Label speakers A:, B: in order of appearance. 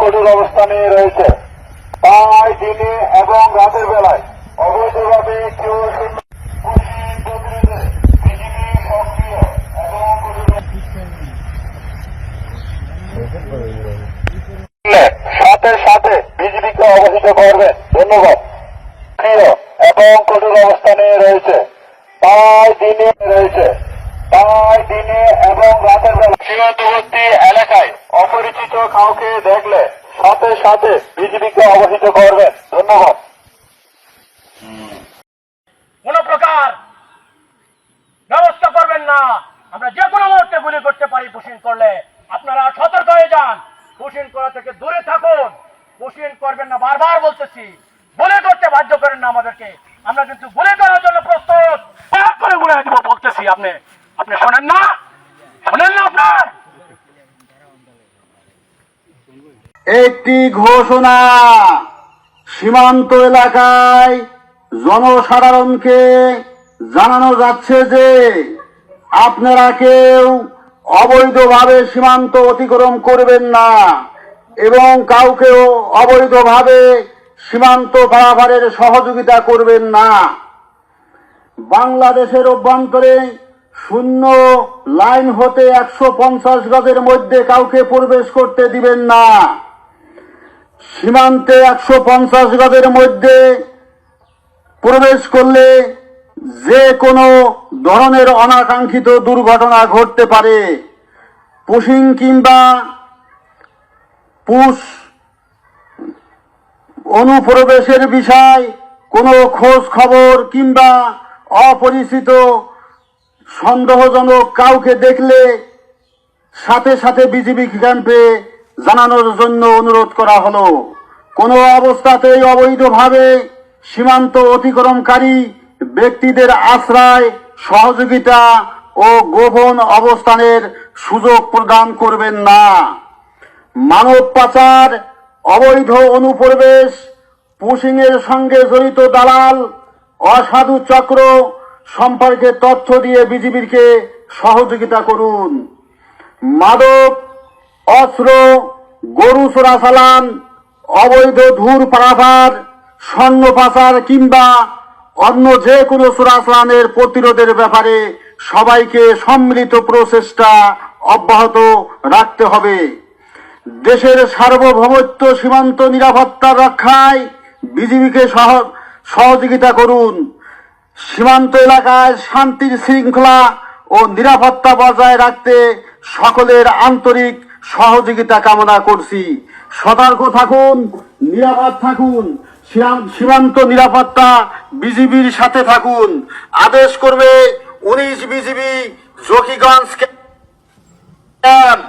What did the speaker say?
A: কঠোর অবস্থানে রয়েছে। তাই দিনে এবং রাতের বেলায় অবৈধভাবে কেউ সাথে সাথে বিজেপিকে অবহিত করবেন। ধন্যবাদ। এবং কঠোর অবস্থানে রয়েছে। তাই দিনে এবং রাতের বেলা সীমান্তবর্তী এলাকায় অপরিচিত কাউকে দেখলে সাথে সাথে বিজেপিকে অবহিত করবেন। ধন্যবাদ।
B: কোন প্রকার ব্যবস্থা করবেন না। আমরা যে কোনো মুহূর্তে গুলি করতে পারি পুশিং করলে। আপনারা সতর্ক হয়ে যান। পুশিং করা থেকে দূরে থাকুন। পুশিং করবেন না, বারবার বলতেছি। গুলি করতে বাধ্য করেন না আমাদেরকে। আমরা কিন্তু গুলি করার জন্য প্রস্তুত। করে গুলি দিব বলতেছি। আপনি শোনেন না? আপনার
C: একটি ঘোষণা, সীমান্ত এলাকায় জনসাধারণকে জানানো যাচ্ছে যে আপনারা কেউ অবৈধভাবে সীমান্ত অতিক্রম করবেন না এবং কাউকেও অবৈধভাবে সীমান্ত পারাপারের সহযোগিতা করবেন না। বাংলাদেশের অভ্যন্তরে শূন্য লাইন হতে 150 গজের মধ্যে কাউকে প্রবেশ করতে দিবেন না। সীমান্তে 150 গজের মধ্যে প্রবেশ করলে যে কোনো ধরনের অনাকাঙ্ক্ষিত দুর্ঘটনা ঘটতে পারে। পুশিং কিংবা পুশ অনুপ্রবেশের বিষয় কোনো খোঁজ খবর কিংবা অপরিচিত সন্দেহজনক কাউকে দেখলে সাথে সাথে বিজিবি ক্যাম্পে জানানোর জন্য অনুরোধ করা হলো। কোনো অবস্থাতেই অবৈধভাবে সীমান্ত অতিক্রমকারী ব্যক্তিদের আশ্রয়, সহযোগিতা ও গোপন অবস্থানের সুযোগ প্রদান করবেন না। মানব পাচার, অবৈধ অনুপ্রবেশ, পুশিংয়ের সঙ্গে জড়িত দালাল, অসাধু চক্র সম্পর্কে তথ্য দিয়ে বিজিবিকে সহযোগিতা করুন। মাদক, অস্ত্র, গরু চোরাচালান, অবৈধ ধূর পারাপার, স্বর্ণ পাচার কিংবা অন্য যে কোনো চোরাচালানের প্রতিরোধের ব্যাপারে সবাইকে সম্মিলিত প্রচেষ্টা অব্যাহত রাখতে হবে। দেশের সার্বভৌমত্ব, সীমান্ত নিরাপত্তা রক্ষায় বিজিবিকে সহযোগিতা করুন। সীমান্ত এলাকায় শান্তির শৃঙ্খলা ও নিরাপত্তা বজায় রাখতে সকলের আন্তরিক সহযোগিতা কামনা করছি। সতর্ক থাকুন, নিরাপদ থাকুন। সীমান্ত নিরাপত্তা বিজিবির সাথে থাকুন। আদেশ করবে 19 বিজিবি জকিগঞ্জ ক্যাম্প।